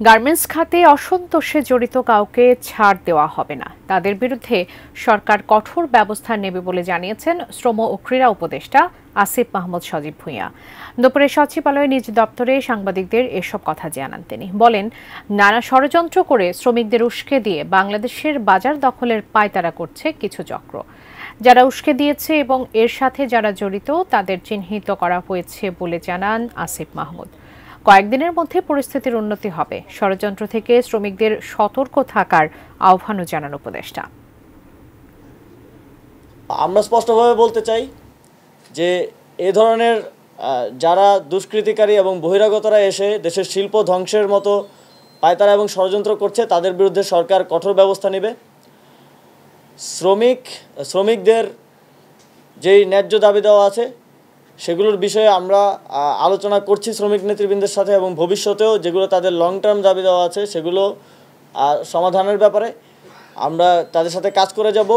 Garments খাতে অসন্তোষে জড়িত কাউকে ছাড় দেওয়া হবে না, তাদের বিরুদ্ধে সরকার কঠোর ব্যবস্থা নেবে বলে জানিয়েছেন শ্রম ও ক্রীড়া উপদেষ্টা আসিফ মাহমুদ সজীব ভুঁইয়া। দুপুরে সচিবালয়ে নিজ দপ্তরে সাংবাদিকদের এসব কথা জানান তিনি। বলেন, নানা ষড়যন্ত্র করে শ্রমিকদের উস্কে দিয়ে বাংলাদেশের বাজার দখলের পায়তারা করছে কিছু চক্র। যারা উস্কে দিয়েছে এবং এর সাথে যারা জড়িত তাদের চিহ্নিত করা হয়েছে বলে জানান আসিফ মাহমুদ। কয়েকদিনের মধ্যে পরিস্থিতির উন্নতি হবে। ষড়যন্ত্র থেকে শ্রমিকদের সতর্ক থাকার আহ্বানও জানান উপদেষ্টা। আমরা স্পষ্টভাবে বলতে চাই যে এ ধরনের যারা দুষ্কৃতিকারী এবং বহিরাগতরা এসে দেশের শিল্প ধ্বংসের মতো পায়তারা এবং ষড়যন্ত্র করছে তাদের বিরুদ্ধে সরকার কঠোর ব্যবস্থা নেবে। শ্রমিকদের যেই ন্যায্য দাবি দেওয়া আছে সেগুলোর বিষয়ে আমরা আলোচনা করছি শ্রমিক নেতৃবৃন্দের সাথে, এবং ভবিষ্যতেও যেগুলো তাদের লং টার্ম দাবি দেওয়া আছে সেগুলো সমাধানের ব্যাপারে আমরা তাদের সাথে কাজ করে যাব।